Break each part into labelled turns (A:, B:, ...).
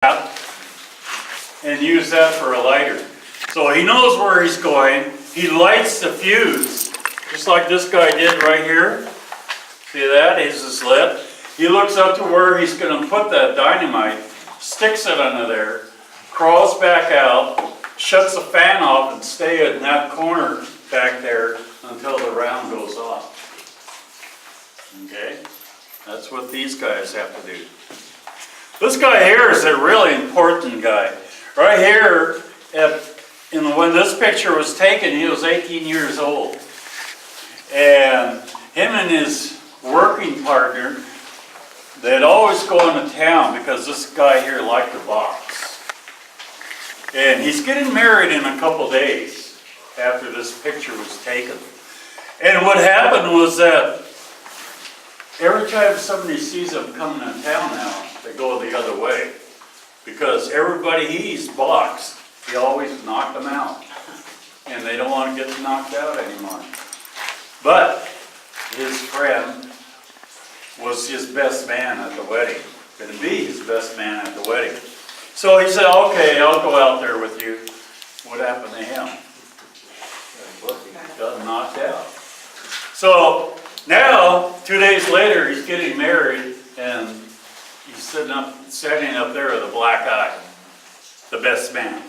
A: and use that for a lighter. So he knows where he's going. He lights the fuse, just like this guy did right here. See that? He's just lit. He looks up to where he's going to put that dynamite, sticks it under there, crawls back out, shuts the fan off, and stay in that corner back there until the round goes off. Okay? That's what these guys have to do. This guy here is a really important guy. Right here, when this picture was taken, he was 18 years old. And him and his working partner, they'd always go into town because this guy here liked to box. And he's getting married in a couple days after this picture was taken. And what happened was that every time somebody sees him coming in town now, they go the other way. Because everybody he's boxed, he always knocked them out. And they don't want to get knocked out anymore. But his friend was his best man at the wedding. Going to be his best man at the wedding. So he said, okay, I'll go out there with you. What happened to him? He got knocked out. So now, 2 days later, he's getting married, and he's standing up there with a black eye, the best man.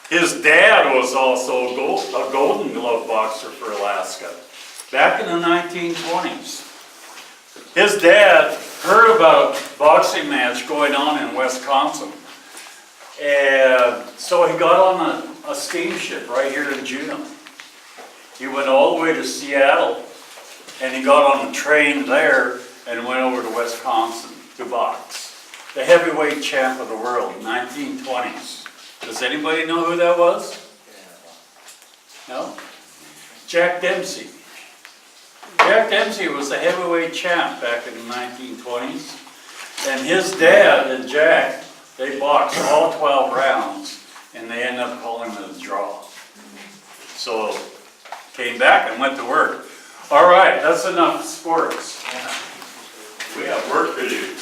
A: His dad was also a Golden Glove boxer for Alaska, back in the 1920s. His dad heard about a boxing match going on in Wisconsin, and so he got on a steamship right here in Juneau. He went all the way to Seattle, and he got on the train there and went over to Wisconsin to box. The heavyweight champ of the world, 1920s. Does anybody know who that was? No? Jack Dempsey. Jack Dempsey was the heavyweight champ back in the 1920s. And his dad and Jack, they boxed all 12 rounds, and they ended up calling it a draw. So, came back and went to work. All right, that's enough sports. We have work to do.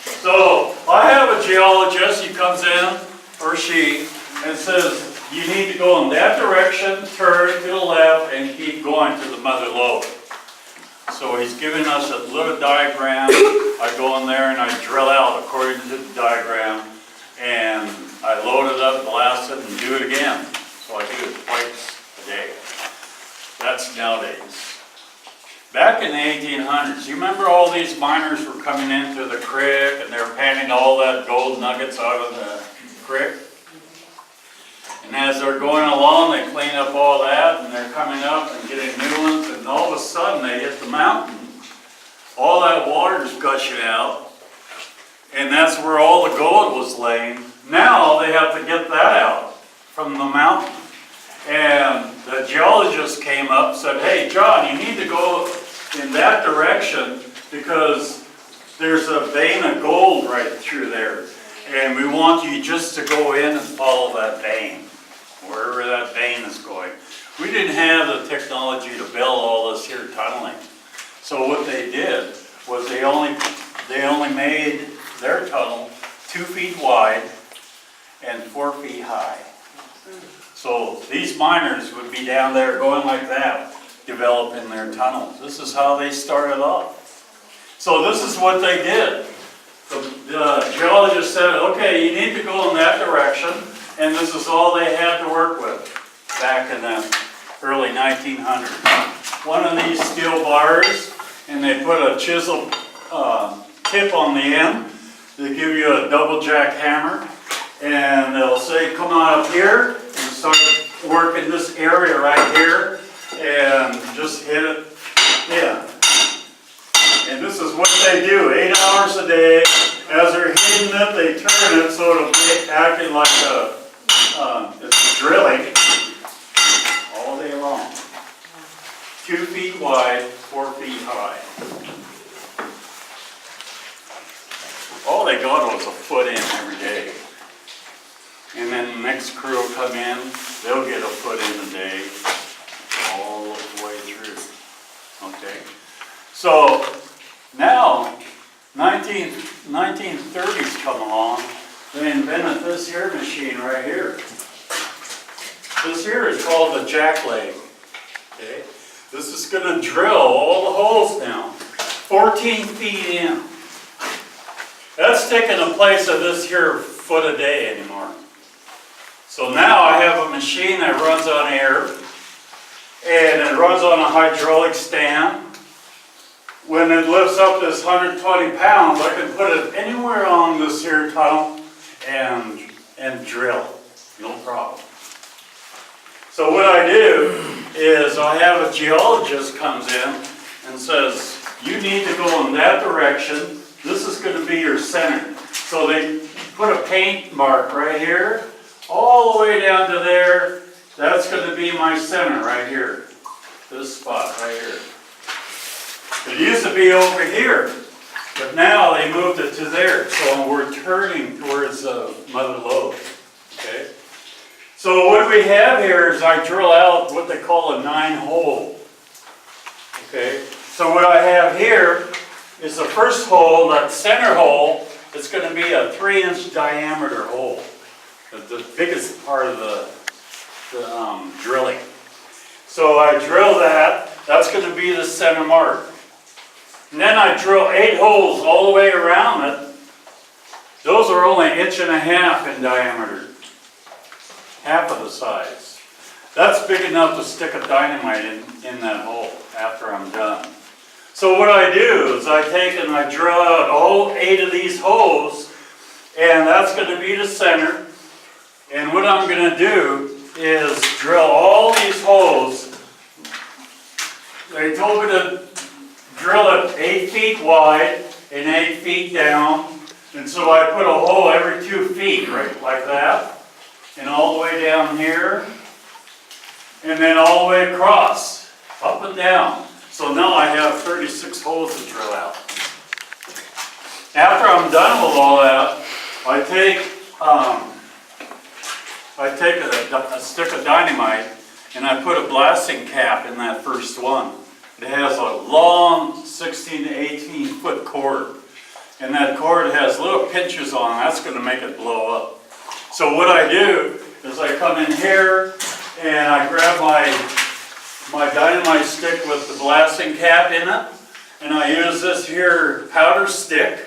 A: So, I have a geologist. He comes in, or she, and says, you need to go in that direction, turn to the left, and keep going to the mother lode. So he's giving us a little diagram. I go in there and I drill out according to the diagram, and I load it up, blast it, and do it again. So I do it twice a day. That's nowadays. Back in the 1800s, you remember all these miners were coming into the creek and they're panning all that gold nuggets out of the creek? And as they're going along, they clean up all that and they're coming up and getting new ones, and all of a sudden they hit the mountain. All that water's gushing out, and that's where all the gold was laying. Now they have to get that out from the mountain. And the geologist came up and said, hey, John, you need to go in that direction because there's a vein of gold right through there. And we want you just to go in and follow that vein, wherever that vein is going. We didn't have the technology to build all this here tunneling. So what they did was they only made their tunnel 2 feet wide and 4 feet high. So these miners would be down there going like that, developing their tunnels. This is how they started off. So this is what they did. The geologist said, okay, you need to go in that direction, and this is all they had to work with back in the early 1900s. One of these steel bars, and they put a chisel tip on the end. They give you a double jack hammer, and they'll say, come on up here, and start working this area right here, and just hit it in. And this is what they do, 8 hours a day. As they're hitting it, they turn it so it'll be acting like it's drilling all day long. 2 feet wide, 4 feet high. All they got was a foot in every day. And then the next crew will come in, they'll get a foot in a day, all the way through. Okay? So, now, 19 1930s come along, they invented this here machine right here. This here is called the jackleg. Okay? This is going to drill all the holes now, 14 feet in. That's taking the place of this here foot a day anymore. So now I have a machine that runs on air, and it runs on a hydraulic stand. When it lifts up this 120 pounds, I can put it anywhere on this here tunnel and drill, no problem. So what I do is I have a geologist comes in and says, you need to go in that direction. This is going to be your center. So they put a paint mark right here, all the way down to there. That's going to be my center right here. This spot right here. It used to be over here, but now they moved it to there. So we're turning towards Mother Lode. Okay. So what we have here is I drill out what they call a 9-hole. Okay. So what I have here is the first hole, that center hole. It's going to be a 3-inch diameter hole. The biggest part of the drilling. So I drill that. That's going to be the center mark. And then I drill 8 holes all the way around it. Those are only 1.5 inches in diameter. Half of the size. That's big enough to stick a dynamite in that hole after I'm done. So what I do is I take and I drill out all 8 of these holes, and that's going to be the center. And what I'm going to do is drill all these holes. They told me to drill it 8 feet wide and 8 feet down. And so I put a hole every 2 feet, right, like that. And all the way down here. And then all the way across, up and down. So now I have 36 holes to drill out. After I'm done with all that, I take a stick of dynamite and I put a blasting cap in that first one. It has a long 16 to 18 foot cord. And that cord has little pinches on it. That's going to make it blow up. So what I do is I come in here and I grab my dynamite stick with the blasting cap in it. And I use this here powder stick.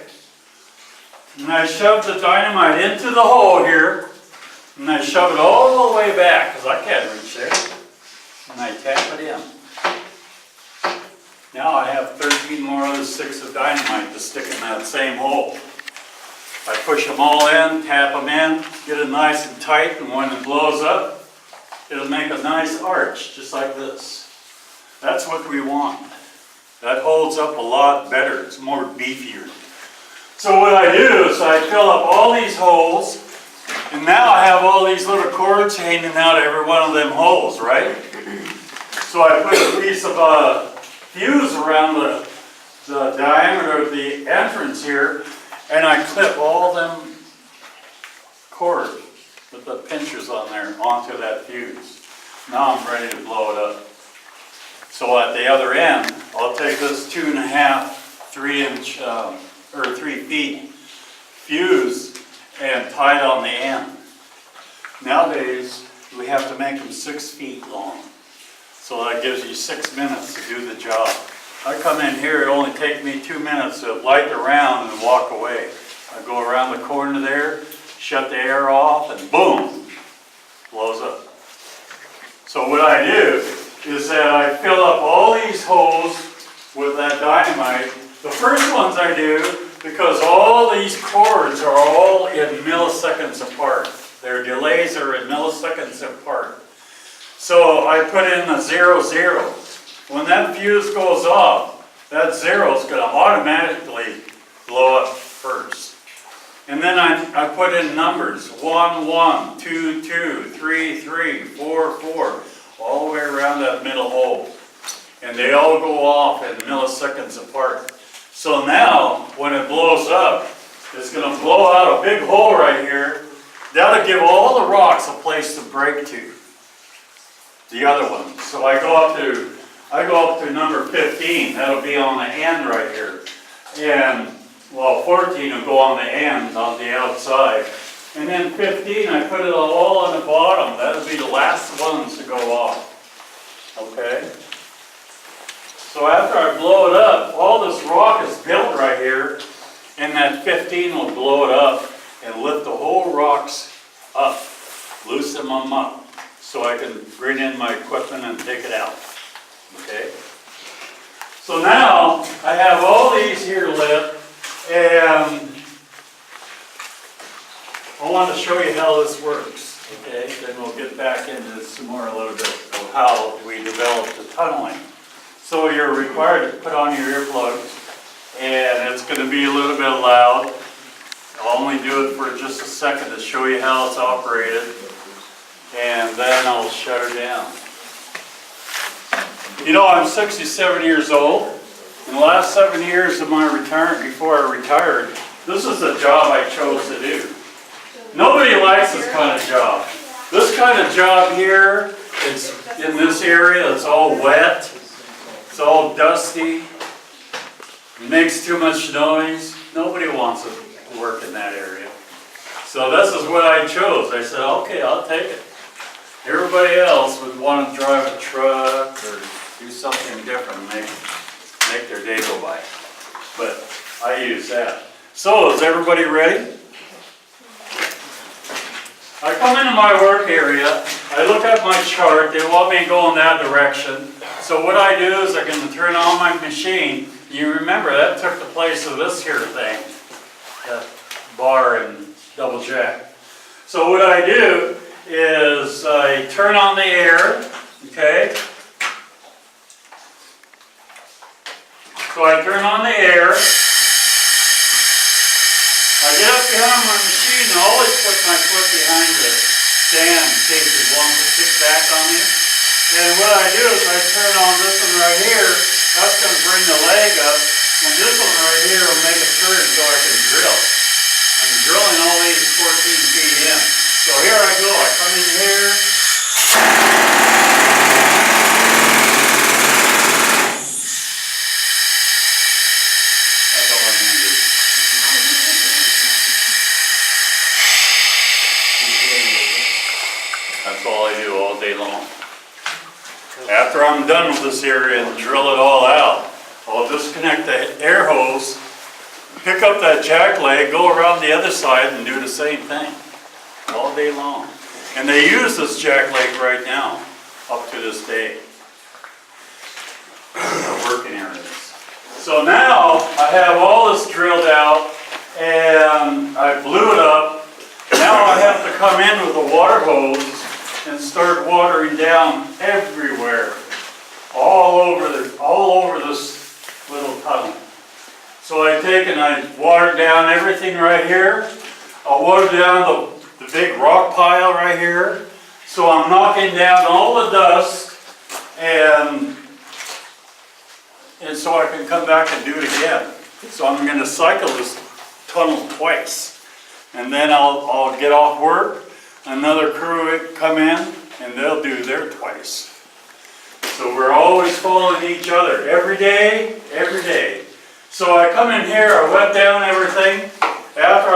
A: And I shove the dynamite into the hole here. And I shove it all the way back, because I can't reach there. And I tap it in. Now I have 13 more other sticks of dynamite to stick in that same hole. I push them all in, tap them in, get it nice and tight, and when it blows up, it'll make a nice arch, just like this. That's what we want. That holds up a lot better. It's more beefier. So what I do is I fill up all these holes, and now I have all these little cords hanging out of every one of them holes, right? So I put a piece of fuse around the diameter of the entrance here, and I clip all them cords with the pinchers on there onto that fuse. Now I'm ready to blow it up. So at the other end, I'll take this 2.5, 3-inch, or 3 feet fuse and tie it on the end. Nowadays, we have to make them 6 feet long. So that gives you 6 minutes to do the job. I come in here, it only takes me 2 minutes to light the round and walk away. I go around the corner there, shut the air off, and boom, blows up. So what I do is that I fill up all these holes with that dynamite. The first ones I do, because all these cords are all in milliseconds apart. Their delays are in milliseconds apart. So I put in a 0, 0. When that fuse goes off, that 0 is going to automatically blow up first. And then I put in numbers, 1, 1, 2, 2, 3, 3, 4, 4, all the way around that middle hole. And they all go off in milliseconds apart. So now, when it blows up, it's going to blow out a big hole right here. That'll give all the rocks a place to break to. The other one. So I go up to number 15. That'll be on the end right here. And well, 14 will go on the ends, on the outside. And then 15, I put it all on the bottom. That'll be the last ones to go off. Okay? So after I blow it up, all this rock is built right here, and that 15 will blow it up and lift the whole rocks up, loosen them up, so I can bring in my equipment and take it out. Okay? So now I have all these here lit, and I want to show you how this works. Okay? Then we'll get back into some more a little bit of how we developed the tunneling. So you're required to put on your earplugs, and it's going to be a little bit loud. I'll only do it for just a second to show you how it's operated, and then I'll shut her down. You know, I'm 67 years old. In the last 7 years of my retirement, before I retired, this is the job I chose to do. Nobody likes this kind of job. This kind of job here, it's in this area, it's all wet. It's all dusty, it makes too much noise. Nobody wants to work in that area. So this is what I chose. I said, okay, I'll take it. Everybody else would want to drive a truck or do something different and make their day go by. But I use that. So is everybody ready? I come into my work area, I look at my chart, they want me to go in that direction. So what I do is I can turn on my machine. You remember that took the place of this here thing, that bar and double jack. So what I do is I turn on the air, okay? So I turn on the air. I get up behind my machine and always put my foot behind the stand in case it wants to kick back on me. And what I do is I turn on this one right here. That's going to bring the leg up. And this one right here will make a turn so I can drill. I'm drilling all these 14 feet in. So here I go. I come in here. That's all I'm going to do. That's all I do all day long. After I'm done with this area and drill it all out, I'll disconnect the air hose, pick up that jack leg, go around the other side and do the same thing all day long. And they use this jack leg right now, up to this day, the working areas. So now I have all this drilled out and I blew it up. Now I have to come in with a water hose and start watering down everywhere, all over this little tunnel. So I take and I water down everything right here. I'll water down the big rock pile right here. So I'm knocking down all the dust, and so I can come back and do it again. So I'm going to cycle this tunnel twice, and then I'll get off work. Another crew would come in and they'll do their twice. So we're always following each other every day, every day. So I come in here, I wet down everything. After